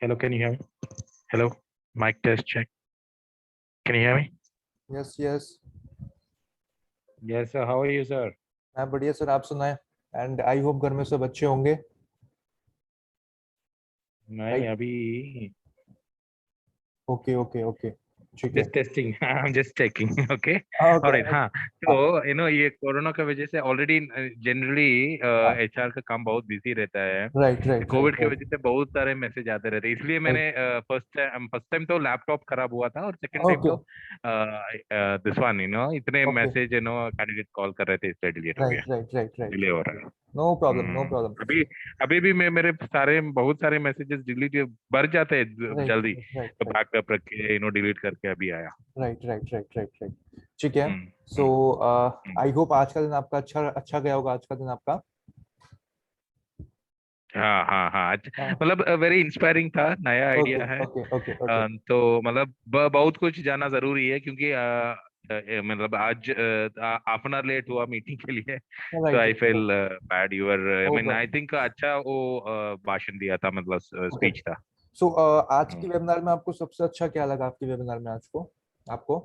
Hello, can you hear me? Hello, mic test check. Can you hear me? Yes yes Yes, sir. How are you, sir? मैं बढ़िया sir, आप सुनाएं। And I hope घर में सब अच्छे होंगे, नहीं राइट? अभी ओके ओके ओके, ठीक है। just testing. I'm just checking. Okay. All okay right. हाँ. हाँ तो ये कोरोना की वजह से ऑलरेडी जनरली हाँ, एचआर का काम बहुत बिजी रहता है। राइट राइट राइट कोविड की राइट वजह से बहुत सारे मैसेज आते रहते हैं, इसलिए मैंने राइट। फर्स्ट टाइम तो लैपटॉप खराब हुआ था, और सेकंड टाइम ओके तो दिस वन इतने ओके, मैसेज कैंडिडेट कॉल कर रहे थे, इसलिए डिलीट हो गया, right right right right delay right. हो रहा है। No problem no problem. अभी अभी भी मैं मेरे सारे बहुत सारे मैसेजेस डिलीट भर जाते हैं राइट जल्दी, राइट राइट तो राइट बैकअप रख के डिलीट करके अभी आया। Right right right right right, ठीक है। हम्म सो हम्म हम्म। आई होप आज का दिन आपका अच्छा अच्छा गया होगा, आज का दिन आपका। हाँ हाँ हाँ, मतलब वेरी इंस्पायरिंग था, नया ओके आइडिया है। ओके ओके ओके, तो मतलब बहुत कुछ जाना जरूरी है, क्योंकि मतलब आज हाफ एन आवर लेट हुआ मीटिंग के लिए, तो right I right. Feel bad. Your I know mean I think अच्छा वो भाषण दिया था, मतलब ओके। स्पीच था। सो आज की हम्म। वेबिनार में आपको सबसे अच्छा क्या लगा, आपकी वेबिनार में आज को आपको?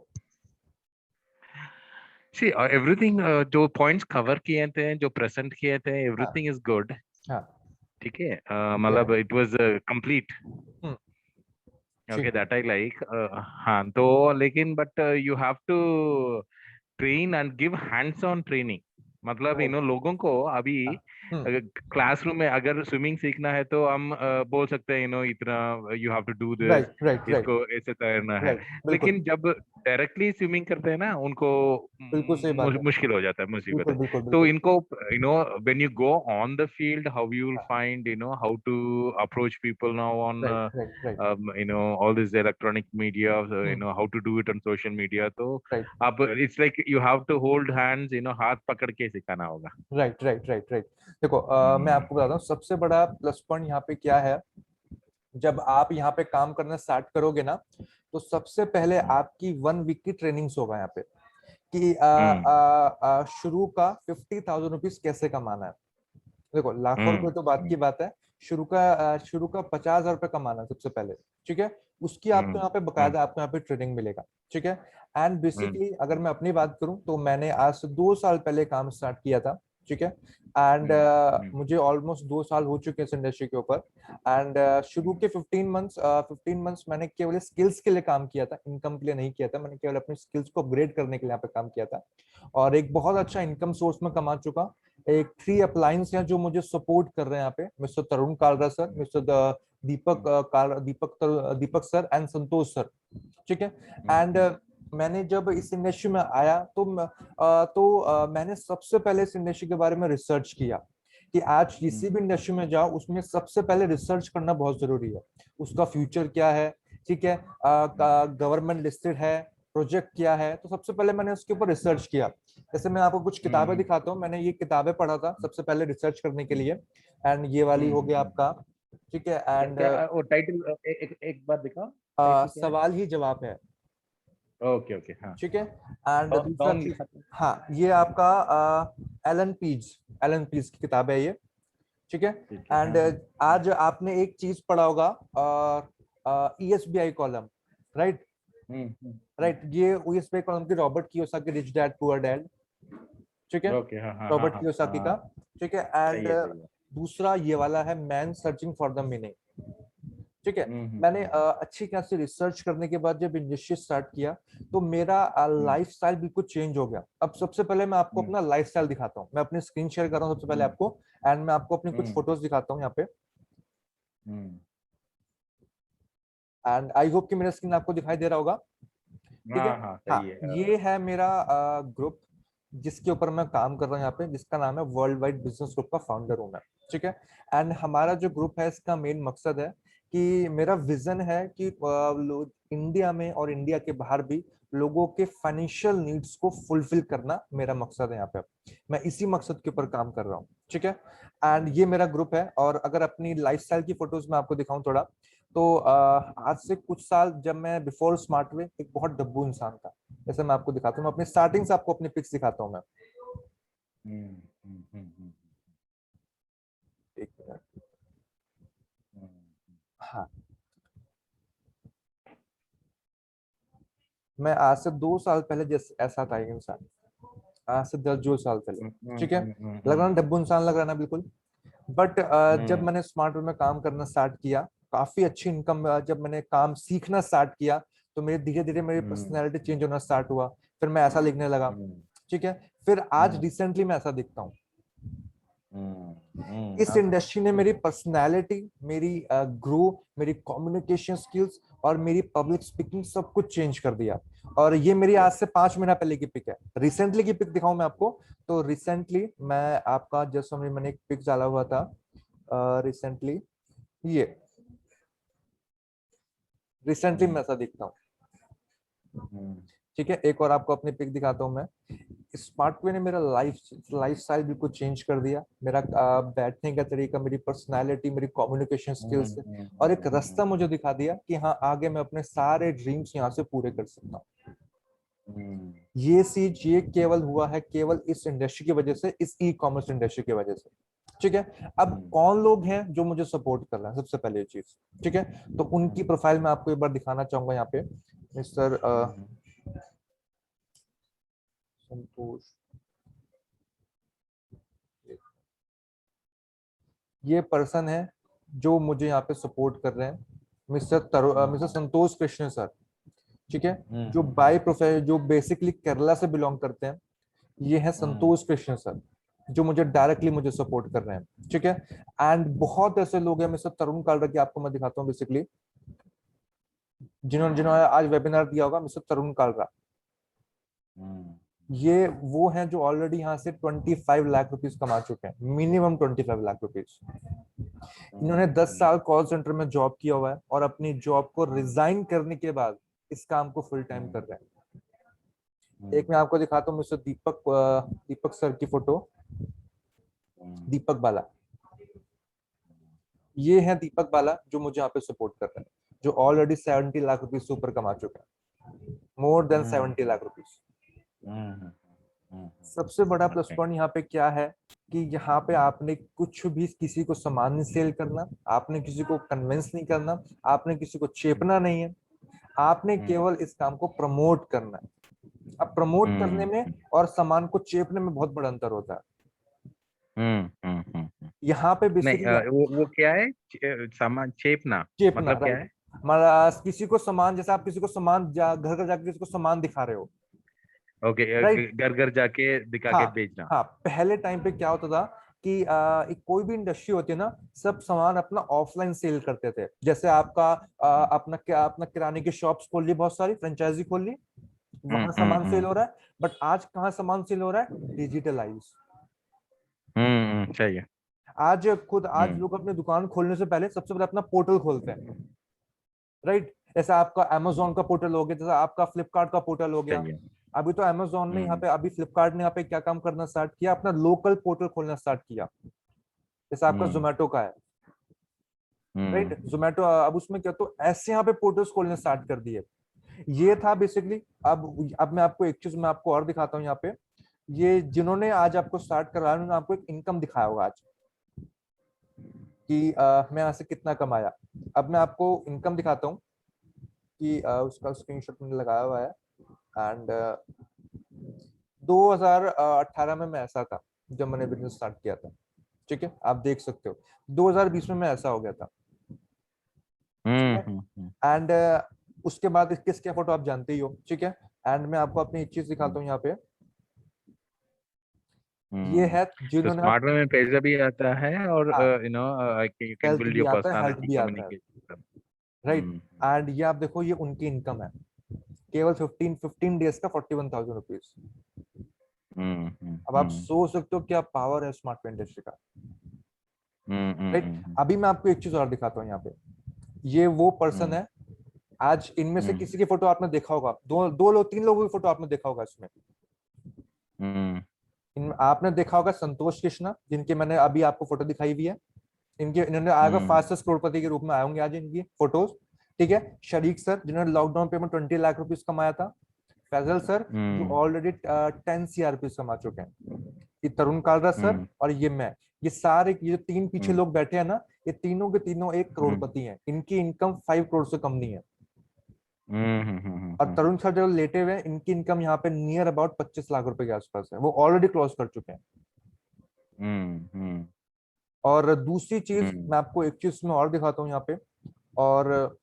सी एवरीथिंग, जो पॉइंट्स कवर किए थे, जो प्रेजेंट किए थे, हाँ एवरीथिंग इज गुड। हाँ, ठीक है, ठीक है। मतलब it was complete. Hmm, okay, ठीक है। That I like. हाँ, तो लेकिन but you have to train and give hands on training. मतलब राइट। लोगों को अभी हाँ, क्लासरूम में अगर स्विमिंग सीखना है तो हम बोल सकते हैं इतना you have to do this, right right right इसको ऐसे तैरना है। राइट, बिल्कुल लेकिन जब डायरेक्टली स्विमिंग करते हैं ना, उनको बिल्कुल सही बात है। मुश्किल हो जाता है, मुसीबत बिल्कुल है। बिल्कुल तो बिल्कुल। इनको when you go on the field, how you will हाँ, find how to approach people now on right right right. all this electronic media, hmm, how to do it on social media, तो right अब it's like you have to hold hands, हाथ पकड़ के सिखाना होगा। Right right right right. देखो मैं हम्म आपको बताता हूँ सबसे बड़ा प्लस पॉइंट यहाँ पे क्या है। जब आप यहाँ पे काम करना स्टार्ट करोगे ना, तो सबसे पहले हम्म आपकी 1 वीक की ट्रेनिंग्स होगा यहाँ पे कि हम्म शुरू का 50,000 रुपीज कैसे कमाना है। देखो लाखों रुपए तो बात हम्म की बात है, शुरू का 50,000 रुपये कमाना है सबसे पहले। ठीक है, उसकी आपको हम्म यहाँ पे हम्म बकायदा आपको यहाँ पे ट्रेनिंग मिलेगा। ठीक है। एंड हम्म बेसिकली अगर मैं अपनी बात करूं तो मैंने आज से 2 साल पहले काम स्टार्ट किया था। ठीक है। एंड हम्म हम्म मुझे ऑलमोस्ट 2 साल हो चुके हैं इस इंडस्ट्री के ऊपर। एंड शुरू के 15 मंथ्स मैंने केवल स्किल्स के लिए काम किया था, इनकम के लिए नहीं किया था। मैंने केवल अपनी स्किल्स को अपग्रेड करने के लिए यहाँ पे काम किया था, और एक बहुत अच्छा इनकम सोर्स में कमा चुका। एक 3 अप्लायंस हैं जो मुझे सपोर्ट कर रहे हैं यहाँ पे, mister Tarun Kalra sir, mister Deepak sir and Santosh sir. ठीक है। एंड मैंने जब इस इंडस्ट्री में आया तो मैंने सबसे पहले इस इंडस्ट्री के बारे में रिसर्च किया कि आज किसी भी इंडस्ट्री में जाओ उसमें सबसे पहले रिसर्च करना बहुत जरूरी है। उसका फ्यूचर क्या है, ठीक है, गवर्नमेंट लिस्टेड है, प्रोजेक्ट क्या है, तो सबसे पहले मैंने उसके ऊपर रिसर्च किया। जैसे मैं आपको कुछ किताबें दिखाता हूँ, मैंने ये किताबें पढ़ा था सबसे पहले रिसर्च करने के लिए। एंड ये वाली हो गया आपका। ठीक है। क्या एंड क्या वो टाइटल, एक बार दिखाओ, टाइटल क्या है? सवाल ही जवाब है। ओके ओके, हाँ। ठीक है। एंड दूसरा कौन चीज, लिखा था? हाँ ये आपका एलन पीज की किताब है ये। ठीक है। ठीक है, एंड हाँ हाँ। आज आपने एक चीज पढ़ा होगा, ईएसबीआई कॉलम, राइट? राइट, ये ईएसबीआई कॉलम की Robert Kiyosaki rich dad poor dad. ठीक है, ओके, हाँ हाँ हाँ रॉबर्ट हाँ कियोसाकी का। हाँ। ठीक है। एंड सही है, सही है। दूसरा ये वाला है man searching for the meaning. ठीक है। हम्म हम्म मैंने हम्म अच्छी खासी रिसर्च करने के बाद जब इंडस्ट्री स्टार्ट किया तो मेरा हम्म लाइफस्टाइल बिल्कुल चेंज हो गया। अब सबसे पहले मैं आपको हम्म अपना लाइफस्टाइल दिखाता हूँ, मैं अपनी स्क्रीन शेयर कर रहा हूँ सबसे पहले हम्म आपको। एंड मैं आपको अपनी कुछ हम्म फोटोज दिखाता हूँ यहाँ पे। हम्म। एंड आई होप कि मेरा स्क्रीन आपको दिखाई दे रहा होगा। ठीक है। हाँ हाँ, हाँ, सही है। ये है मेरा ग्रुप जिसके ऊपर मैं काम कर रहा हूँ यहाँ पे, जिसका नाम है वर्ल्ड वाइड बिजनेस ग्रुप का फाउंडर हूँ मैं। ठीक है। एंड हमारा जो ग्रुप है इसका मेन मकसद है कि मेरा विजन है कि इंडिया में और इंडिया के बाहर भी लोगों के फाइनेंशियल नीड्स को फुलफिल करना मेरा मकसद है यहाँ पे। मैं इसी मकसद के ऊपर काम कर रहा हूँ। ठीक है। एंड ये मेरा ग्रुप है। और अगर अपनी लाइफस्टाइल की फोटोज में आपको दिखाऊं थोड़ा, तो आज से कुछ साल जब मैं बिफोर स्मार्टवे एक बहुत डब्बू इंसान था। जैसे मैं आपको दिखाता हूँ, मैं अपनी स्टार्टिंग से आपको अपनी पिक्स दिखाता हूँ मैं। हम्म हम्म हम्म हम्म एक मिनट। हम्म हाँ, मैं आज से 2 साल पहले जैसे ऐसा था एक इंसान, आज से 10 जो साल पहले, ठीक है। लग रहा ना डब्बू इंसान लग रहा है ना, बिल्कुल। बट जब मैंने स्मार्ट में काम करना स्टार्ट किया, काफी अच्छी इनकम, जब मैंने काम सीखना स्टार्ट किया, तो मेरे धीरे धीरे मेरी पर्सनैलिटी चेंज होना स्टार्ट हुआ। फिर मैं ऐसा लिखने लगा, ठीक है। फिर आज रिसेंटली मैं ऐसा दिखता हूँ। इस इंडस्ट्री ने मेरी पर्सनैलिटी, मेरी ग्रो, मेरी कम्युनिकेशन स्किल्स और मेरी पब्लिक स्पीकिंग सब कुछ चेंज कर दिया। और ये मेरी आज से 5 महीना पहले की पिक है। रिसेंटली की पिक दिखाऊं मैं आपको, तो रिसेंटली मैं आपका जस्ट मैंने एक पिक डाला हुआ था रिसेंटली, ये रिसेंटली मैं ऐसा दिखता हूँ, ठीक है। एक और आपको अपनी पिक दिखाता हूँ मैं। स्मार्टवे ने मेरा लाइफ स्टाइल बिल्कुल चेंज कर दिया। मेरा बैठने का तरीका, मेरी पर्सनालिटी, मेरी कम्युनिकेशन स्किल्स, और एक रास्ता मुझे दिखा दिया कि हाँ, आगे मैं अपने सारे ड्रीम्स यहाँ से पूरे कर सकता हूँ। ये चीज ये केवल हुआ है केवल इस इंडस्ट्री की वजह से, इस ई कॉमर्स इंडस्ट्री की वजह से, ठीक है। अब कौन लोग हैं जो मुझे सपोर्ट कर रहे हैं, सबसे पहले ये चीज, ठीक है। तो उनकी प्रोफाइल मैं आपको एक बार दिखाना चाहूंगा यहाँ पे। मिस्टर संतोष, ये पर्सन है जो मुझे यहाँ पे सपोर्ट कर रहे हैं, मिस्टर संतोष कृष्ण सर, ठीक है। जो बाय प्रोफेशन, जो बेसिकली केरला से बिलोंग करते हैं, ये है संतोष कृष्ण सर, जो मुझे डायरेक्टली मुझे सपोर्ट कर रहे हैं, ठीक है। एंड बहुत ऐसे लोग हैं, मिस्टर तरुण कालरा की आपको मैं दिखाता हूँ बेसिकली, जिन्होंने जिन्होंने आज वेबिनार दिया होगा, मिस्टर तरुण कालरा। ये वो हैं जो ऑलरेडी यहाँ से 25 लाख रुपीस कमा चुके हैं, मिनिमम 25 लाख रुपीस। इन्होंने 10 साल कॉल सेंटर में जॉब किया हुआ है, और अपनी जॉब को रिजाइन करने के बाद इस काम को फुल टाइम कर रहे हैं। एक मैं आपको दिखाता हूँ मिस्टर दीपक सर की फोटो, दीपक बाला। ये है दीपक बाला जो मुझे यहाँ पे सपोर्ट कर रहे हैं, जो ऑलरेडी 70 लाख रुपीस से ऊपर कमा चुके हैं, मोर देन 70 लाख रुपीस। सबसे बड़ा प्लस पॉइंट यहाँ पे क्या है कि यहाँ पे आपने कुछ भी किसी को सामान नहीं सेल करना, आपने किसी को कन्विंस नहीं करना, आपने किसी को चेपना नहीं है, आपने केवल इस काम को प्रमोट करना है। अब प्रमोट करने में और सामान को चेपने में बहुत बड़ा अंतर होता है। यहाँ पे नहीं, बेसिकली वो क्या है? सामान चेपना चेपना, मतलब क्या राइट। है? हमारा किसी को सामान, जैसे आप किसी को सामान घर घर जाके किसी को सामान दिखा रहे हो, ओके, राइट। घर घर जाके दिखा हाँ के बेचना। हाँ, पहले टाइम पे क्या होता था कि एक कोई भी इंडस्ट्री होती है ना, सब सामान अपना ऑफलाइन सेल करते थे। जैसे आपका अपना किराने की शॉप्स खोल ली, बहुत सारी फ्रेंचाइजी खोल ली, वहां सामान सेल हो रहा है। बट आज कहाँ सामान सेल हो रहा है? डिजिटलाइज। सही है। आज लोग अपने दुकान खोलने से पहले सबसे पहले अपना पोर्टल खोलते हैं, राइट। जैसा आपका अमेजोन का पोर्टल हो गया, जैसा आपका फ्लिपकार्ट का पोर्टल हो गया। सही है। अभी तो अमेजोन ने यहाँ पे, अभी फ्लिपकार्ट ने यहाँ पे क्या काम करना स्टार्ट किया, अपना लोकल पोर्टल खोलना स्टार्ट किया, जैसा आपका जोमेटो का है, राइट। जोमेटो अब उसमें क्या, तो ऐसे यहाँ पे पोर्टल्स खोलने स्टार्ट कर दिए। ये था बेसिकली। अब मैं आपको एक चीज मैं आपको और दिखाता हूँ यहाँ पे। ये जिन्होंने आज आपको स्टार्ट करवाया, उन्होंने आपको एक इनकम दिखाया होगा आज कि मैं यहाँ से कितना कमाया। अब मैं आपको इनकम दिखाता हूँ कि उसका स्क्रीनशॉट मैंने लगाया हुआ है। एंड 2018 में मैं ऐसा था जब मैंने बिजनेस स्टार्ट किया था, ठीक है। आप देख सकते हो 2020 में मैं ऐसा हो गया था, ठीक है। एंड उसके बाद किसके फोटो आप जानते ही हो, ठीक है। एंड मैं आपको अपनी एक चीज दिखाता हूँ यहाँ पे। ये है तो जिन्होंने स्मार्ट में पैसा भी आता है, और हाँ, यू कैन हेल्थ बिल्ड भी योर आता है, हेल्थ पर्सनालिटी, भी आता है, कम्युनिकेशन। राइट। एंड ये आप देखो, ये उनकी इनकम है, केवल 15 डेज का 41,000 रुपीज। अब आप सोच सकते हो क्या पावर है स्मार्ट इंडस्ट्री का, राइट। अभी मैं आपको एक चीज और दिखाता हूँ यहाँ पे। ये वो पर्सन है, आज इनमें से किसी की फोटो आपने देखा होगा, दो लोग, 3 लोगों की फोटो आपने देखा होगा इसमें। आपने देखा होगा संतोष कृष्णा, जिनके मैंने अभी आपको फोटो दिखाई हुई है। इन्होंने आएगा फास्टेस्ट करोड़पति के रूप में आएंगे आज इनकी फोटोज, ठीक है। शरीक सर, जिन्होंने लॉकडाउन पे में 20 लाख रुपीस कमाया था। फैजल सर, जो ऑलरेडी 10 CR रुपीस कमा चुके हैं। ये तरुण कालरा सर, और ये मैं, ये सारे ये 3 पीछे लोग बैठे हैं ना, ये तीनों के तीनों 1 करोड़पति हैं। इनकी इनकम 5 करोड़ से कम नहीं है। और तरुण सर जो लेटे हुए हैं, इनकी इनकम यहाँ पे नियर अबाउट 25 लाख रुपए के आसपास है, वो ऑलरेडी क्लोज कर चुके हैं। और दूसरी चीज मैं आपको एक चीज में और दिखाता हूँ यहाँ पे। और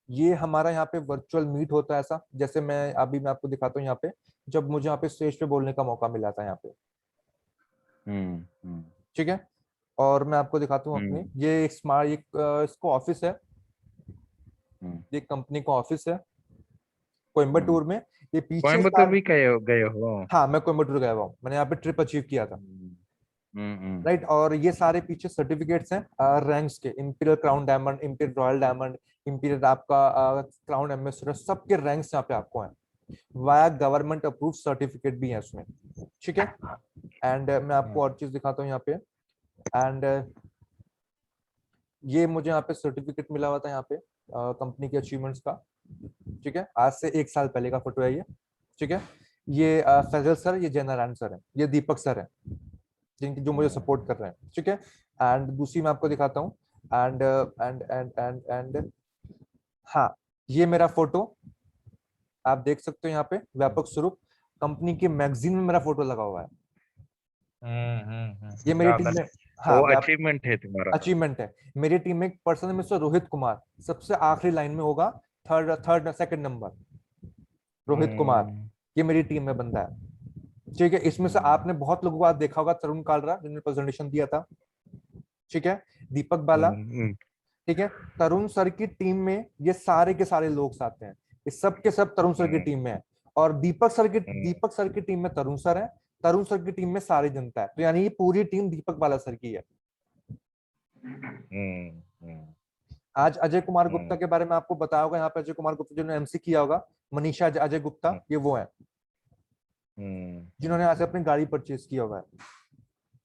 ये हमारा यहाँ पे वर्चुअल मीट होता है ऐसा, जैसे मैं आपको दिखाता हूँ यहाँ पे, जब मुझे यहाँ पे स्टेज पे बोलने का मौका मिला था यहाँ पे। ठीक है। और मैं आपको दिखाता हूँ अपनी, ये एक स्मार्ट, इसको ऑफिस है, ये कंपनी का ऑफिस है कोयम्बटूर में। ये पीछे कोयम्बतूर भी गए हो? हाँ, मैं कोयम्बटूर गया हुआ हूँ, मैंने यहाँ पे ट्रिप अचीव किया था। हम्म। राइट। और ये सारे पीछे सर्टिफिकेट्स हैं रैंक्स के, imperial crown diamond, imperial royal diamond, imperial आपका क्राउन एम्बेसडर, सबके रैंक्स यहाँ पे आपको हैं। वाया गवर्नमेंट अप्रूव सर्टिफिकेट भी है उसमें। ठीक है। एंड मैं आपको और चीज दिखाता हूँ यहाँ पे। एंड ये मुझे यहाँ पे सर्टिफिकेट मिला हुआ था यहाँ पे कंपनी के अचीवमेंट्स का। ठीक है। आज से 1 साल पहले का फोटो है ये। ठीक है। ये फैजल सर, ये जयनारायण सर है, ये दीपक सर है, जिनकी जो मुझे सपोर्ट कर रहे हैं। ठीक है। एंड दूसरी मैं आपको दिखाता हूँ। And and and and and हाँ, ये मेरा फोटो आप देख सकते हो यहाँ पे, व्यापक स्वरूप कंपनी की मैगजीन में मेरा फोटो लगा हुआ है। ये मेरी टीम में, हाँ, वो अचीवमेंट है तुम्हारा? अचीवमेंट है। मेरी टीम में एक पर्सन है मिस्टर रोहित कुमार, सबसे आखिरी लाइन में होगा, third second number, Rohit Kumar. ये मेरी टीम में बंदा है। ठीक है। इसमें से आपने बहुत लोगों को आज देखा होगा, तरुण कालरा जिन्होंने प्रेजेंटेशन दिया था। ठीक है। दीपक बाला। ठीक है। तरुण सर की टीम में ये सारे के सारे लोग आते हैं, ये सब के सब तरुण सर की टीम में है। और दीपक सर की टीम में तरुण सर है, तरुण सर की टीम में सारी जनता है, तो यानी ये पूरी टीम दीपक बाला सर की है। आज अजय कुमार गुप्ता के बारे में आपको बताया होगा, यहाँ पे अजय कुमार गुप्ता जिन्होंने एमसी किया होगा, मनीषा अजय गुप्ता, ये वो है जिन्होंने आज अपनी गाड़ी परचेज किया हुआ है।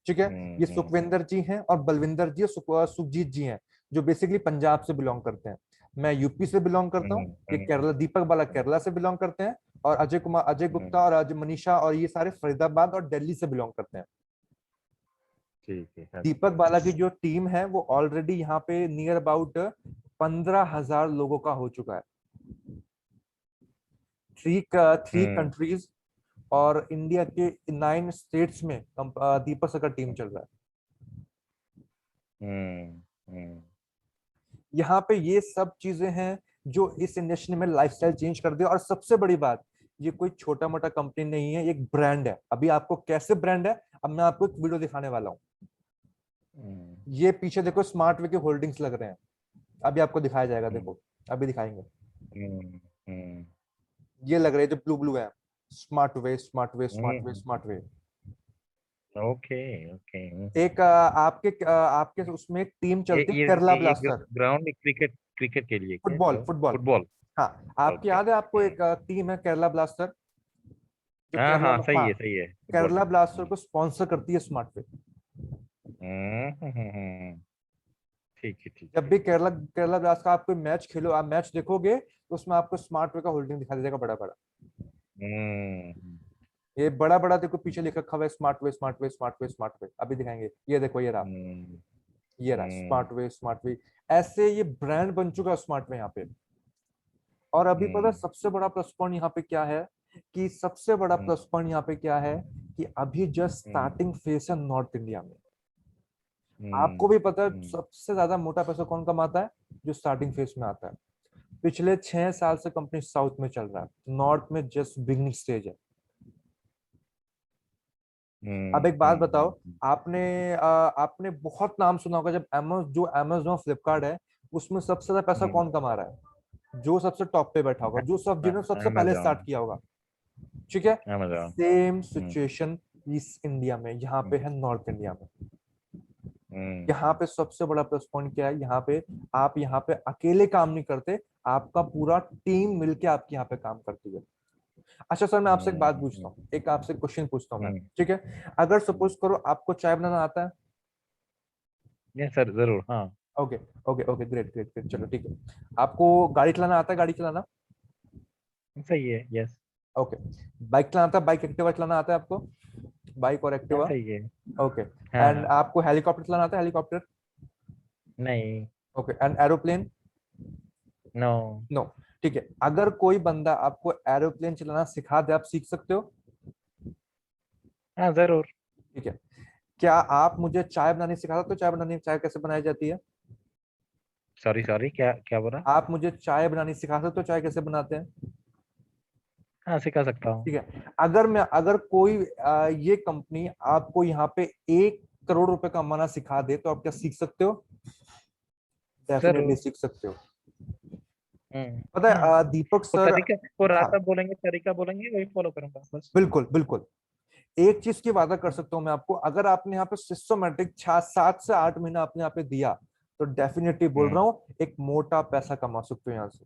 ठीक है। ये सुखविंदर जी हैं और बलविंदर जी और सुखजीत जी हैं, जो बेसिकली पंजाब से बिलोंग करते हैं। मैं यूपी से बिलोंग करता हूँ, ये केरला, दीपक बाला केरला से बिलोंग करते हैं, और अजय गुप्ता और अजय मनीषा और ये सारे फरीदाबाद और दिल्ली से बिलोंग करते हैं। ठीक है। दीपक बाला की जो टीम है वो ऑलरेडी यहाँ पे नियर अबाउट 15,000 लोगों का हो चुका है। थ्री कंट्रीज और इंडिया के 9 स्टेट्स में दीपक सर का टीम चल रहा है। यहाँ पे ये सब चीजें हैं जो इस इंडस्ट्री में लाइफस्टाइल चेंज कर दिया। और सबसे बड़ी बात, ये कोई छोटा मोटा कंपनी नहीं है, एक ब्रांड है। अभी आपको कैसे ब्रांड है, अब मैं आपको एक वीडियो दिखाने वाला हूँ। ये पीछे देखो स्मार्ट वे के होल्डिंग्स लग रहे हैं, अभी आपको दिखाया जाएगा, देखो अभी दिखाएंगे। ये लग रहे हैं जो ब्लू ब्लू है, smart way smart way smart way smart way. Okay okay. एक आपके उसमें एक टीम चलती है, Kerala blaster. Ground cricket, cricket के लिए क्या? Football football football. हाँ, आपकी याद है आपको एक टीम है केरला ब्लास्टर, जो हाँ केरला, हाँ, सही हाँ, है सही है, फुटबॉल केरला टीम। ब्लास्टर को स्पॉन्सर करती है स्मार्ट वे। ठीक है ठीक जब है। भी केरला केरला ब्लास्टर का आप कोई मैच खेलो, आप मैच देखोगे तो उसमें आपको स्मार्ट वे का होल्डिंग दिखाई देगा बड़ा बड़ा। ये बड़ा बड़ा देखो पीछे लिखा हुआ है, smart way smart way smart way smart way, अभी दिखाएंगे। ये देखो, ये रहा स्मार्ट वे स्मार्ट वे। ऐसे ये ब्रांड बन चुका है स्मार्ट वे यहाँ पे। और अभी पता है सबसे बड़ा प्लस पॉइंट यहाँ पे क्या है, कि सबसे बड़ा प्लस पॉइंट यहाँ पे क्या है, कि अभी जस्ट स्टार्टिंग फेस है नॉर्थ इंडिया में। आपको भी पता है सबसे ज्यादा मोटा पैसा कौन कमाता है, जो स्टार्टिंग फेस में आता है। पिछले 6 साल से कंपनी साउथ में चल रहा है, नॉर्थ में जस्ट बिगनिंग स्टेज है। अब एक बात बताओ, आपने बहुत नाम सुना होगा, जब जो अमेजोन फ्लिपकार्ट है, उसमें सबसे ज्यादा पैसा कौन कमा रहा है, जो सबसे टॉप पे बैठा होगा, जो सब जिन्होंने सबसे पहले स्टार्ट किया होगा। ठीक है। सेम सिचुएशन इस इंडिया में यहाँ पे है, नॉर्थ इंडिया में। यहाँ पे सबसे बड़ा प्लस पॉइंट क्या है, यहाँ पे आप यहाँ पे अकेले काम नहीं करते, आपका पूरा टीम मिलके आपके यहाँ पे काम करती है। अच्छा सर, मैं आपसे एक बात पूछता हूँ, एक आपसे क्वेश्चन पूछता हूँ मैं, ठीक है। अगर सपोज करो आपको चाय बनाना आता है? यस सर, जरूर, हाँ। Okay okay okay, great great great, चलो ठीक है। आपको गाड़ी चलाना आता है, गाड़ी चलाना? सही है, यस। ओके। बाइक चलाना आता है, बाइक एक्टिवा चलाना आता है आपको? बाइक और एक्टिवा, सही है। ओके। हाँ एंड हाँ। आपको हेलीकॉप्टर चलाना आता है, हेलीकॉप्टर? नहीं। Okay. And aeroplane? No. No. ठीक है, अगर कोई बंदा आपको एरोप्लेन चलाना सिखा दे, आप सीख सकते हो? हाँ जरूर। ठीक है, क्या आप मुझे चाय बनानी सिखा सकते हो? चाय बनानी, चाय कैसे बनाई जाती है? सॉरी सॉरी, क्या क्या बोला? आप मुझे चाय बनानी सिखा सकते हो? चाय कैसे बनाते हैं? हाँ सिखा सकता हूँ। ठीक है, अगर कोई ये कंपनी आपको यहाँ पे 1 करोड़ रुपए कमाना सिखा दे, तो आप क्या सीख सकते हो? डेफिनेटली जरूर। सीख सकते हो। हम्म। पता है हम्म। दीपक वो सर। तरीका, वो हाँ, रास्ता बोलेंगे, तरीका बोलेंगे, वही फॉलो करूंगा बस। बिल्कुल बिल्कुल। एक चीज की वादा कर सकता हूं मैं आपको, अगर आपने यहाँ पे सिस्टमेटिक 7 से 8 महीना आपने यहाँ पे दिया, तो डेफिनेटली बोल रहा हम्म। हूँ एक मोटा पैसा कमा सकते हो यहाँ से।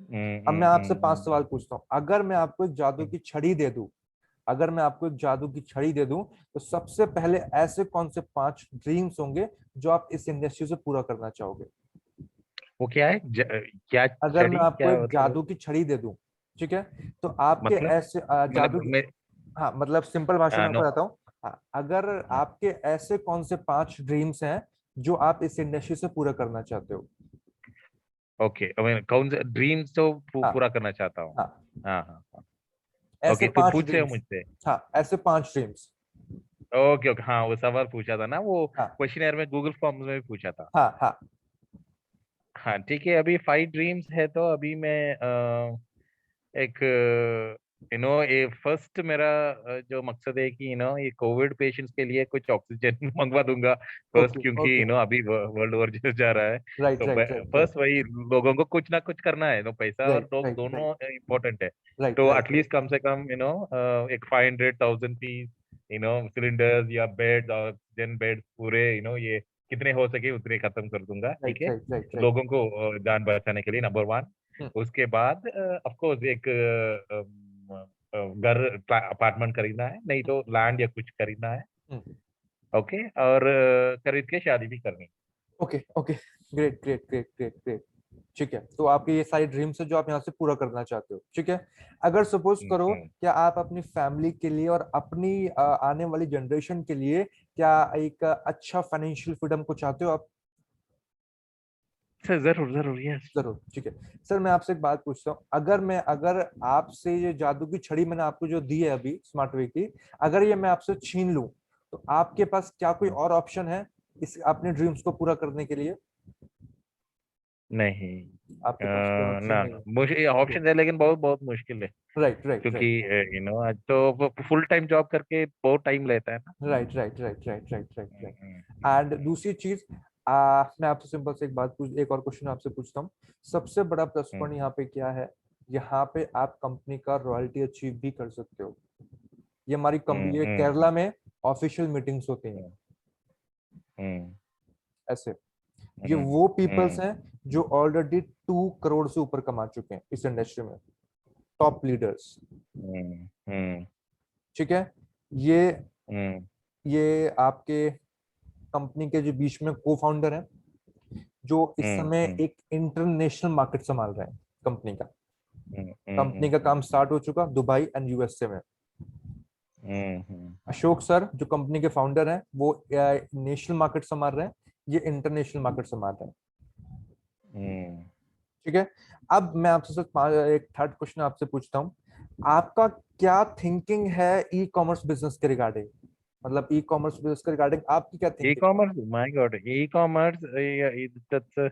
हम्म। अब मैं आपसे 5 हम्म। सवाल पूछता हूँ, अगर मैं आपको एक जादू हम्म। की छड़ी दे दूं, अगर मैं आपको एक जादू की छड़ी दे दूं, तो सबसे पहले ऐसे कौन से 5 ड्रीम्स होंगे जो आप इस इंडस्ट्री से पूरा करना चाहोगे? वो क्या है क्या अगर मैं छड़ी आपको क्या एक मतलब? जादू की छड़ी दे दूं, ठीक है, तो आपके मतलब ऐसे जादू मतलब की, मैं हाँ मतलब सिंपल भाषा में आपको नो। बताता हूँ। हाँ, अगर आपके ऐसे कौन से 5 ड्रीम्स हैं जो आप इस इंडस्ट्री से पूरा करना चाहते हो? ओके, मैं कौन सा ड्रीम्स तो हाँ पूरा करना चाहता हूँ। हाँ, हाँ हाँ हाँ। ऐसे ओके, तू पांच पूछ रहे हो ड्रीम्स मुझसे? हाँ, ऐसे 5 ड्रीम्स। ओके ओके, हाँ वो सवाल पूछा था ना वो, हाँ क्वेश्चनर में गूगल फॉर्म्स में भी पूछा था। हाँ हाँ। हाँ ठीक है, अभी 5 ड्रीम्स है तो अभी मैं एक ये फर्स्ट मेरा जो मकसद है कि ये कोविड पेशेंट्स के लिए कुछ ऑक्सीजन मंगवा दूंगा फर्स्ट, ओके क्योंकि ओके। अभी वर्ल्ड वॉर जा रहा है। राइट तो राइट राइट राइट फर्स्ट वही, लोगों को कुछ ना कुछ करना है, पैसा और राइट लोग राइट दोनों राइट इम्पोर्टेंट है। राइट तो राइट एटलीस्ट कम से कम एक 500,000 पीस सिलेंडर्स या बेड, ऑक्सीजन बेड पूरे ये कितने हो सके उतने खत्म कर दूंगा, ठीक राइट है, राइट राइट राइट। लोगों को जान बचाने के लिए, नंबर वन। उसके बाद ऑफ कोर्स एक घर, अपार्टमेंट खरीदना है, नहीं तो लैंड या कुछ खरीदना है। ओके, और खरीद के शादी भी करनी है। Okay okay, great great great great great. ठीक है, तो आपके ये सारे ड्रीम्स है जो आप यहाँ से पूरा करना चाहते हो, ठीक है। अगर सपोज करो, हम्म। क्या आप अपनी फैमिली के लिए और अपनी आने वाली जनरेशन के लिए क्या एक अच्छा फाइनेंशियल फ्रीडम को चाहते हो आप? सर जरूर जरूर, यस। जरूर, ठीक है। सर मैं आपसे एक बात पूछता हूँ, अगर आपसे ये जादू की छड़ी मैंने आपको जो दी है अभी स्मार्ट वे की, अगर ये मैं आपसे छीन लूं, तो आपके पास क्या कोई और ऑप्शन है इस अपने ड्रीम्स को पूरा करने के लिए? नहीं, आपके पास कोई ऑप्शन ना नहीं ना, है? मुझे ऑप्शन है लेकिन बहुत बहुत मुश्किल है, राइट राइट क्योंकि राइट आज तो फुल टाइम जॉब करके बहुत टाइम लेता है ना। Right right right right right right right. And hmm. दूसरी चीज, मैं आपसे सिंपल से एक और क्वेश्चन आपसे पूछता हूँ। सबसे बड़ा प्लस हम्म। पॉइंट यहाँ पे क्या है? यहाँ पे आप कंपनी का रॉयल्टी अचीव भी कर सकते हो। ये हमारी कंपनी, ये केरला हम्म। में ऑफिशियल मीटिंग्स होती हैं हम्म। हम्म। ऐसे। ये हम्म। वो पीपल्स हम्म। हैं जो ऑलरेडी 2 करोड़ से ऊपर कमा चुके हैं इस इंडस्ट्री में, टॉप लीडर्स। हम्म। हम्म। ठीक है, ये हम्म। ये आपके कंपनी के जो बीच में को फाउंडर हैं, जो इस हम्म। समय हम्म। एक इंटरनेशनल मार्केट संभाल रहे हैं कंपनी का। हम्म। कंपनी हम्म। का काम स्टार्ट हो चुका दुबई एंड यूएसए में। हम्म। अशोक सर जो कंपनी के फाउंडर हैं, वो नेशनल मार्केट संभाल रहे हैं, ये इंटरनेशनल मार्केट संभाल रहे हैं। हम्म। ठीक है, अब मैं आपसे एक थर्ड क्वेश्चन आपसे पूछता हूँ। आपका क्या थिंकिंग है ई कॉमर्स बिजनेस के रिगार्डिंग? मतलब ई कॉमर्स बिजनेस के रिगार्डिंग आपकी क्या ई थिंकिंग है? Commerce, my God, e commerce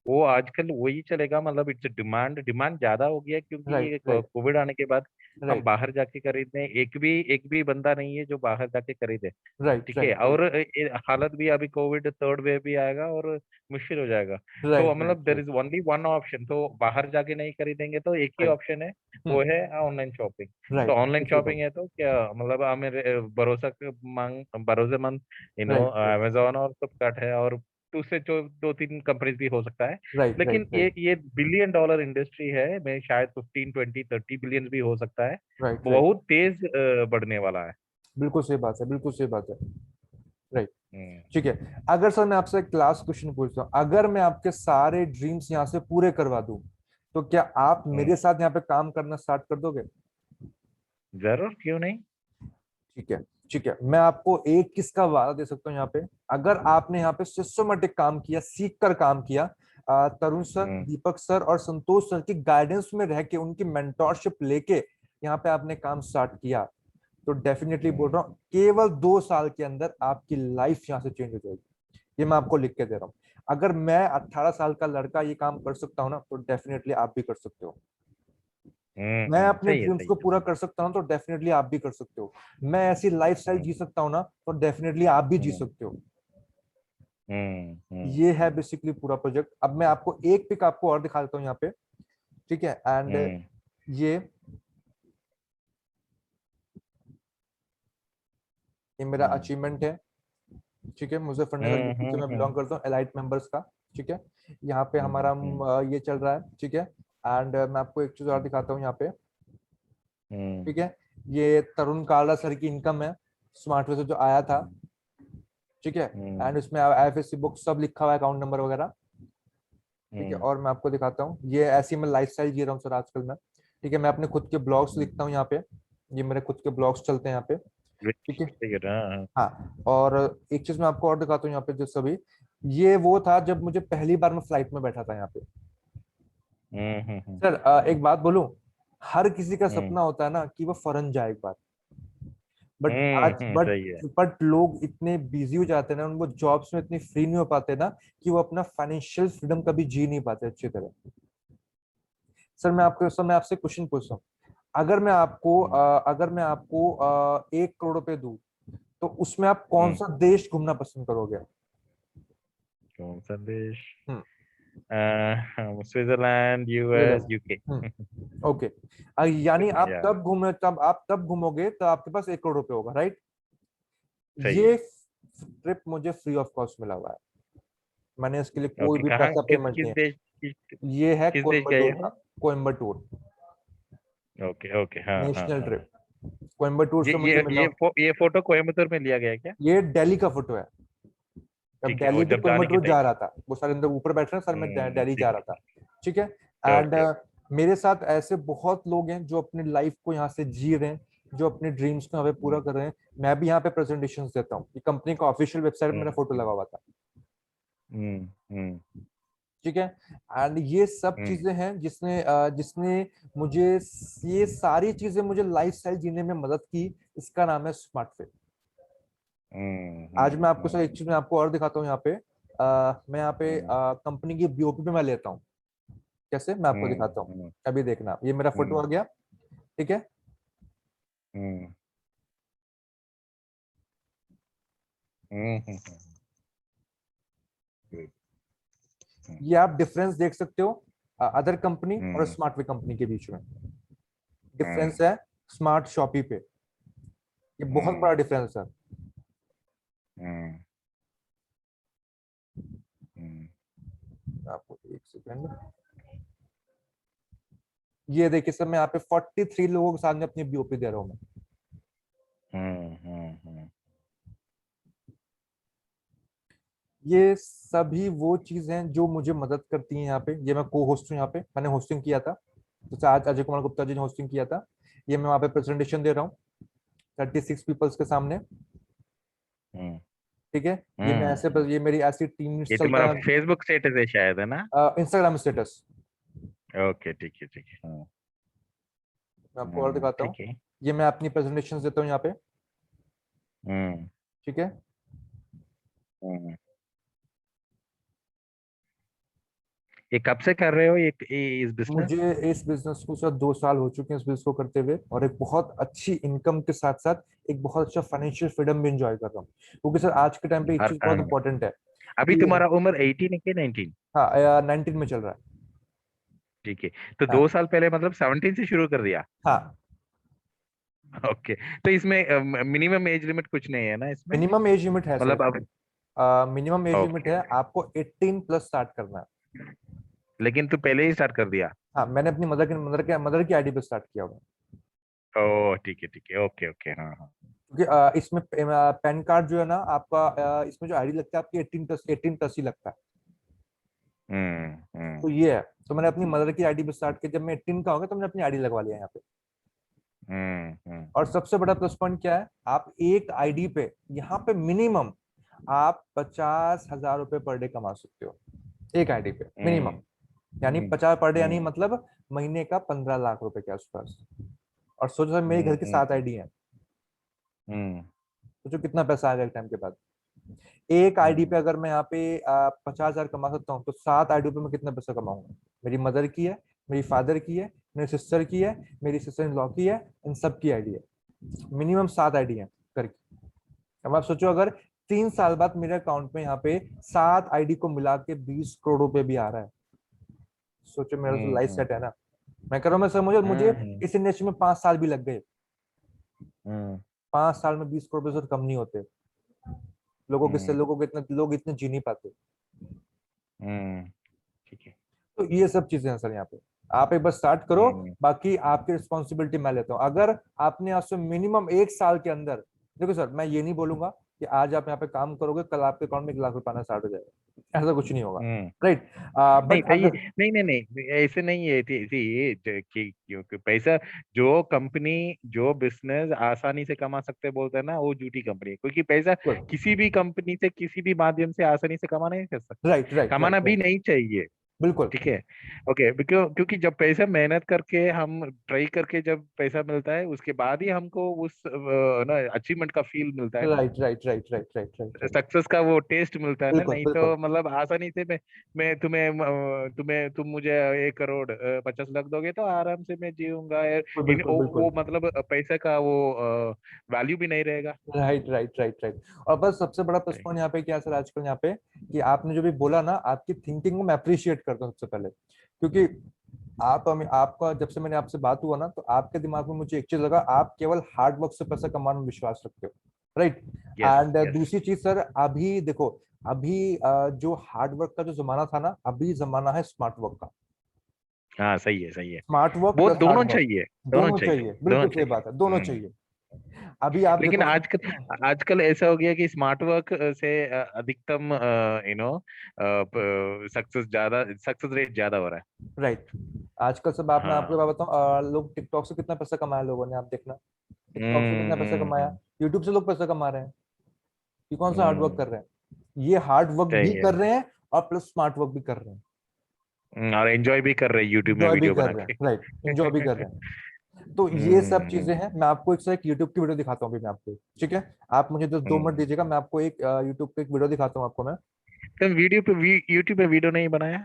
वो आजकल वही चलेगा, मतलब इट्स डिमांड, डिमांड ज्यादा हो गया है, क्योंकि राइट ये राइट कोविड आने के बाद हम राइट बाहर जाके खरीदने, एक भी बंदा नहीं है जो बाहर जाके खरीदे, राइट ठीक है। राइट राइट और हालत भी अभी कोविड थर्ड वेव भी आएगा और मुश्किल हो जाएगा। तो राइट राइट मतलब there right is only one option, तो बाहर जाके नहीं खरीदेंगे तो एक ही राइट। ऑप्शन है, वो है ऑनलाइन शॉपिंग। तो राइट, ऑनलाइन बिल्कुल शॉपिंग बात। है तो क्या मतलब हमें भरोसेमंद राइट राइट अमेजोन और फ्लिपकार्ट है, और दूसरे जो 2-3 कंपनीज भी हो सकता है। राइट लेकिन राइट राइट ये $1 बिलियन इंडस्ट्री है, मैं शायद 15, 20, 30 बिलियन भी हो सकता है, राइट राइट। बहुत तेज बढ़ने वाला है। बिल्कुल सही बात है, बिल्कुल सही बात है। राइट। हम्म। ठीक है, अगर सर मैं आपसे एक लास्ट क्वेश्चन पूछता हूँ, अगर मैं आपके सारे ड्रीम्स यहाँ से पूरे करवा दूं, तो क्या आप हम्म। मेरे साथ यहाँ पे काम करना स्टार्ट कर दोगे? जरूर, क्यों नहीं। ठीक है, ठीक है, मैं आपको एक किसका वादा दे सकता हूँ यहाँ पे, अगर आपने यहाँ पे सिस्टमेटिक काम किया, सीख कर काम किया, तरुण सर, दीपक सर और संतोष सर की गाइडेंस में रह के, उनकी मेंटोरशिप लेके यहाँ पे आपने काम स्टार्ट किया, तो डेफिनेटली बोल रहा हूँ केवल 2 साल के अंदर आपकी लाइफ यहाँ से चेंज हो जाएगी। ये मैं आपको लिख के दे रहा हूँ। अगर मैं 18 साल का लड़का ये काम कर सकता हूँ ना, तो डेफिनेटली आप भी कर सकते हो। मैं अपने सही है, ड्रीम्स सही को है। पूरा कर सकता हूँ, तो डेफिनेटली आप भी कर सकते हो। मैं ऐसी लाइफस्टाइल जी सकता हूँ ना, तो डेफिनेटली आप भी जी हम्म, सकते हो। हम्म, हम्म, ये है बेसिकली पूरा प्रोजेक्ट। अब मैं आपको एक पिक आपको और दिखा देता हूँ यहाँ पे, ठीक है। एंड हम्म, ये ये मेरा हम्म, अचीवमेंट है, ठीक है। मुझे फर्नेस हम्म, यूपी से मैं हम्म, बिलोंग करता हूँ, एलाइट मेंबर्स का, ठीक है। यहाँ पे हम्म, हमारा हम्म, ये चल रहा है, ठीक है। एंड मैं आपको एक चीज और दिखाता हूँ यहाँ पे, हम्म, ठीक है। ये तरुण काला सर की इनकम है, स्मार्टवे से जो आया था, ठीक है। हम्म, एंड उसमें IFSC बुक सब लिखा हुआ है, अकाउंट नंबर वगैरह, ठीक है। हम्म, और मैं आपको दिखाता हूँ, ये ऐसी मैं लाइफस्टाइल जी रहा हूँ सर आजकल मैं, ठीक है। मैं अपने खुद के ब्लॉग्स लिखता हूँ यहाँ पे, ये मेरे खुद के ब्लॉग्स चलते हैं यहाँ पे, ठीक है। हाँ। हाँ, और एक चीज मैं आपको और दिखाता हूँ यहाँ पे, जो सभी, ये वो था जब मुझे पहली बार मैं फ्लाइट में बैठा था यहाँ पे। हम्म, हम्म, सर एक बात बोलूं, हर किसी का हम्म, सपना होता है ना कि वो फॉरेन जाए एक बार, बट आज बट सही है। बट लोग इतने बिजी हो जाते हैं ना, उनको जॉब्स में इतने फ्री नहीं हो पाते ना, कि वो अपना फाइनेंशियल फ्रीडम कभी जी नहीं पाते अच्छी तरह। सर मैं आपसे क्वेश्चन पूछता हूँ, हम्म, अगर मैं आपको 1 करोड़ रुपए दूं, तो उसमें आप कौन हम्म, सा देश घूमना पसंद करोगे? कौन सा देश? हम्म, स्विट्जरलैंड, ये लो। US, UK. ओके, यानी या आप तब घूमोगे तो आपके पास 1 करोड़ रुपए होगा, राइट? सही ये है। ट्रिप मुझे फ्री ऑफ कॉस्ट मिला हुआ है, मैंने इसके लिए कोई ओके, भी कहाँ, पैसा पेमेंट नहीं है। ये है किस देश गए कोयम्बटूर का, हैं? कोयम्बटूर ओके, ओके, हाँ, हाँ, नेशनल हाँ। ट्रिप। कोयम्बटूर ये से मुझे ये मिला। ये फोटो कोयम्बतूर में लिया गया क्या? ये दिल्ली का फोटो है, जब ठीक है, दिल्ली और भी जब जाने के कोयम्बटूर जा टाइम। रहा था, वो सारे अंदर ऊपर बैठ रहे हैं, सर मैं दिल्ली जा ठीक रहा है, था, ठीक है। And okay. मेरे साथ ऐसे बहुत लोग हैं जो अपनी लाइफ को यहाँ से जी रहे हैं, जो अपने ड्रीम्स को यहाँ पे पूरा हम्म, कर रहे हैं। मैं भी यहाँ पे प्रेजेंटेशन देता हूँ, ये कंपनी का ऑफिशियल वेबसाइट में मेरा फोटो हम्म, लगा हुआ था, हम्म, हम्म, ठीक है। एंड ये सब हम्म, चीजें हैं जिसने मुझे, ये सारी चीजें मुझे लाइफ स्टाइल जीने में मदद की। इसका नाम है स्मार्ट। हम्म, आज मैं आपको सर हम्म, एक चीज मैं आपको और दिखाता हूँ यहाँ पे। मैं यहाँ पे हम्म, कंपनी की बीओपी पे मैं लेता हूँ, कैसे मैं आपको हम्म, दिखाता हूँ। हम्म, अभी देखना, ये मेरा फोटो आ हम्म, गया, ठीक है। हम्म, हम्म, good, ये आप डिफरेंस देख सकते हो अदर कंपनी और हम्म, स्मार्टवे कंपनी के बीच में। हम्म, डिफरेंस है स्मार्ट शॉपी पे, ये बहुत हम्म, बड़ा डिफरेंस है। हम्म, हम्म, आपको एक सेकेंड, ये देखिए सर, मैं यहाँ पे 43 लोगों के सामने अपनी बीओपी दे रहा हूँ मैं। ये सभी वो चीजें जो मुझे मदद करती हैं यहाँ पे। ये मैं को होस्ट हूँ यहाँ पे, मैंने होस्टिंग किया था, जैसे आज अजय कुमार गुप्ता जी ने होस्टिंग किया था। ये मैं वहाँ पे प्रेजेंटेशन दे रहा हूँ 36 पीपल्स के सामने, हम्म, ठीक है। हम्म। ये मेरी ऐसी टीम ये चलता तुम्हारा है। फेसबुक स्टेटस है शायद, है ना? इंस्टाग्राम स्टेटस, ओके, ठीक है, ठीक है। मैं आपको और दिखाता हूँ। ठीक है। ये मैं अपनी प्रेजेंटेशन देता हूँ यहाँ पे, हम्म, ठीक है। हम्म। ये कब से कर रहे हो ये इस बिजनेस? मुझे इस बिजनेस को सर 2 साल हो चुके हैं इस बिजनेस को करते हुए, और एक बहुत अच्छी इनकम के साथ साथ एक बहुत अच्छा फाइनेंशियल फ्रीडम भी इंजॉय कर रहा हूँ, क्योंकि सर आज के टाइम पे एक हर चीज बहुत हाँ। इंपॉर्टेंट है अभी कि, तुम्हारा उम्र 18 है कि 19? हाँ 19 में चल रहा है। ठीक है। तो हाँ 2 साल पहले मतलब 17 से शुरू कर दिया? हाँ, ओके। तो इसमें मिनिमम एज लिमिट कुछ नहीं है ना इसमें? मिनिमम एज लिमिट है सर मतलब अब। इसमें। मिनिमम एज लिमिट ओके, है, आपको 18 प्लस स्टार्ट करना है। लेकिन तू पहले ही स्टार्ट कर दिया? हाँ, मैंने अपनी मदर की आईडी पे स्टार्ट किया हुआ है, ओह, ठीक है, ठीक है, ओके, ओके, हाँ, हाँ। क्योंकि इसमें पैन कार्ड जो है ना आपका, इसमें जो आईडी लगता है आपकी 18 प्लस ही लगता है। हम्म, तो ये है, तो मैंने अपनी मदर की आईडी पे स्टार्ट किया, जब मैं 18 का हो गया तो मैंने अपनी आईडी लगवा लिया यहाँ पे। हम्म, और सबसे बड़ा प्लस पॉइंट क्या है, आप एक आईडी पे यहाँ पे मिनिमम आप 50,000 रुपए पर डे कमा सकते हो। एक आईडी पे मिनिमम, यानी हम्म 50 पर डे, यानी हम्म मतलब महीने का 15 लाख रुपए के आसपास। और सोचो सर, मेरे घर की 7 आईडी है, हम्म सोचो कितना पैसा आ गया एक टाइम के बाद। एक आईडी पे हम्म अगर मैं यहाँ पे 50,000 कमा सकता हूँ, तो 7 आईडी पे मैं कितना पैसा कमाऊंगा? मेरी मदर की है, मेरी फादर की है, मेरी सिस्टर की है, मेरी सिस्टर इन लॉ की है, इन सब की आईडी है। मिनिमम 7 आईडी है करके। अब आप सोचो, अगर 3 साल बाद मेरे अकाउंट में यहाँ पे 7 आईडी को मिला के 20 करोड़ रुपए भी आ रहा है, सोचो मेरा तो लाइफ हम्म सेट है ना। मैं कह रहा हूँ, मैं सर, मुझे मुझे हम्म इस इंडस्ट्री में 5 साल भी लग गए, हम्म 5 साल में 20 करोड़ रुपए से कम नहीं होते। लोगों किससे, हम्म लोगों को इतना, लोग इतने जी नहीं पाते। हम्म, ठीक है। तो ये सब चीजें हैं सर यहाँ पे। आप एक बार स्टार्ट करो, हम्म बाकी आपकी रिस्पॉन्सिबिलिटी मैं लेता हूँ। अगर आपने आज से मिनिमम 1 साल के अंदर, देखो सर, मैं ये नहीं बोलूंगा कि आज आप यहाँ पे काम करोगे कल आपके अकाउंट में 1 लाख रुपए आना स्टार्ट हो जाएगा, ऐसा कुछ नहीं होगा। हम्म राइट। नहीं बट सही है। अगर, नहीं नहीं नहीं, ऐसे नहीं है ऐसे ये कि क्योंकि पैसा, जो कंपनी, जो बिजनेस आसानी से कमा सकते हैं बोलते हैं ना, वो झूठी कंपनी है, क्योंकि पैसा किसी भी कंपनी से किसी भी माध्यम से आसानी से कमा नहीं कर सकते, राइट राइट राइट कमाना भी राइट, नहीं चाहिए। बिल्कुल। ठीक है। ओके, क्योंकि जब पैसा मेहनत करके हम ट्राई करके जब पैसा मिलता है, उसके बाद ही हमको उस ना अचीवमेंट का फील मिलता है ना, right right right right right right right, success का वो टेस्ट मिलता है ना। बिल्कुल नहीं बिल्कुल तो मतलब आसानी से मैं तुम मुझे 1 करोड़ 50 लाख दोगे तो आराम से मैं जीऊंगा यार। बिल्कुल बिल्कुल, वो मतलब पैसे का वो वैल्यू भी नहीं रहेगा। Right right right right. और बस सबसे बड़ा प्लस पॉइंट यहाँ पे क्या है सर, आजकल यहाँ पे, कि आपने जो भी बोला ना, आपकी थिंकिंग को मैं अप्रिशिएट करता हूँ सबसे पहले। क्योंकि आपका जब से मैंने आपसे बात हुआ ना, तो आपके दिमाग में मुझे एक चीज लगा, आप केवल हार्ड वर्क से पैसा कमाने में विश्वास रखते हो। राइट। Yes and yes. दूसरी चीज सर, अभी देखो, अभी जो हार्ड वर्क का जो जमाना था ना, अभी जमाना है स्मार्ट वर्क का। हाँ सही है सही है। स्मार्ट वर्क वो प्लस हार्ड दोनों वर्क, चाहिए, दोनों दोनों चाहिए, चाहिए, दोनों बिल्कुल सही चाहिए। बात है, दोनों चाहिए। अभी आप लेकिन देखो, आजकल आजकल ऐसा हो गया कि स्मार्ट वर्क से अधिकतम सक्सेस रेट ज्यादा हो रहा है। राइट। आजकल सब, आप, मैं आपको हाँ। बात बताऊं, लोग टिकटॉक से कितना पैसा कमाया लोगों ने, आप देखना। टिकटॉक से कितना पैसा कमाया, हम्म यूट्यूब से लोग पैसा कमा रहे हैं। ये कौन सा हार्ड वर्क हम्म कर रहे हैं? ये हार्ड वर्क भी सही है। कर रहे हैं और प्लस स्मार्ट वर्क भी कर रहे हैं। और एंजॉय भी कर रहे हैं यूट्यूब में इंजॉय भी वीडियो कर बना रहे हैं, के। राइट, इंजॉय भी कर रहे हैं। तो ये सब चीजें हम्म। हैं। मैं आपको एक यूट्यूब की वीडियो दिखाता हूँ अभी मैं आपको, ठीक है? आप मुझे तो 2 मिनट हम्म। दीजिएगा, मैं आपको एक यूट्यूब पे एक वीडियो दिखाता हूँ आपको मैं। तो यूट्यूब पे वीडियो नहीं बनाया?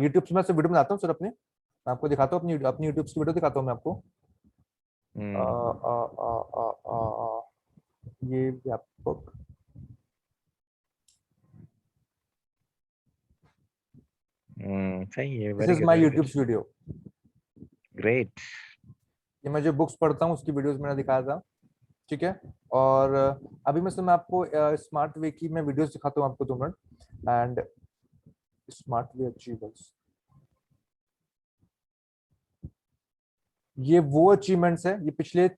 यूट्यूब से मैं सिर्फ वीडियो बनाता हूँ सर अपने, मैं आपको दिखाता हूँ अपनी अपनी यूट्यूब की वीडियो दिखाता हूँ मैं आपको। अ, हम्म अ, अ, अ, ये व्यापक, सही है, this very is good my very YouTube good. Video. Great. ये मैं जो बुक्स पढ़ता हूँ उसकी वीडियोस मैंने दिखाया था, ठीक है? और अभी मैं आपको स्मार्ट वे की मैं वीडियोस दिखाता हूँ आपको, 2 minute. And smart way achievers, ये वो अचीवमेंट्स है, ये पिछले,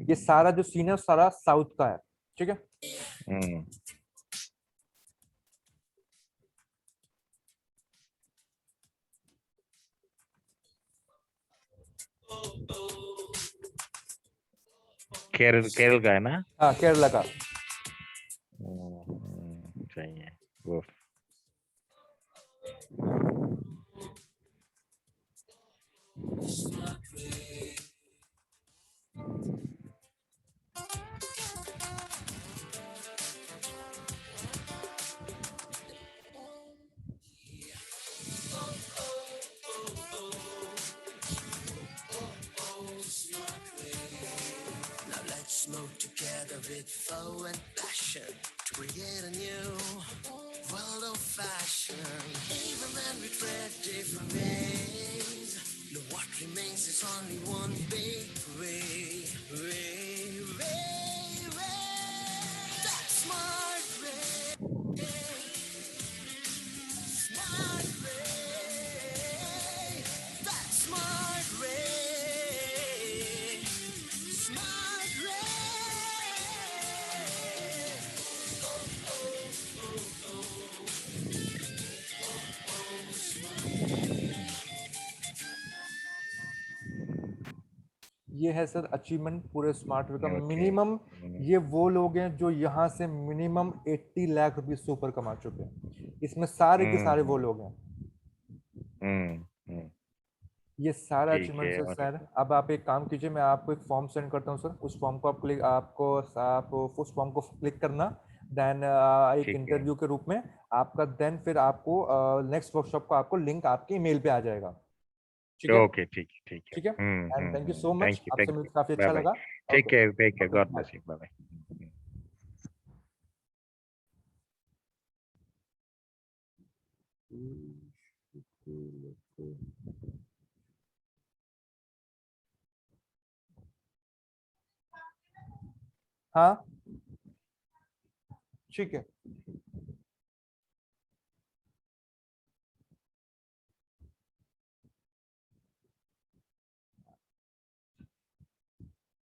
ये सारा जो सीन है सारा साउथ का है, ठीक है? हम्म केरल केरल का है ना? हाँ, केरला का। सही है वो। Now let's move together with flow and passion to create a new world of fashion. Even when we tread different ways, no, what remains is only one big way. That's smart way. Smart way. That's smart way. Smart way. ये है sir achievement पूरे smart way का Okay. Minimum. ये वो लोग हैं जो यहाँ से मिनिमम 80 लाख रुपए से ऊपर कमा चुके हैं, इसमें सारे के सारे वो लोग हैं। ये सारा ठीक अचीवमेंट है। है और सर। अब आप एक काम कीजिए, मैं आपको एक फॉर्म सेंड करता हूँ सर, उस फॉर्म को आप उस फॉर्म को क्लिक करना, देन एक ठीक है। इंटरव्यू के रूप में आपका, देन फिर आपको नेक्स्ट वर्कशॉप का आपको लिंक आपके ईमेल पे आ जाएगा। ठीक है, ओके, ठीक है, ठीक है। ठीक है। And thank you so much, thank आपसे यू, मिलकर काफी बाय अच्छा बाय। लगा। Take okay, care, take care, god bye. Bless you, bye bye. हाँ, ठीक है।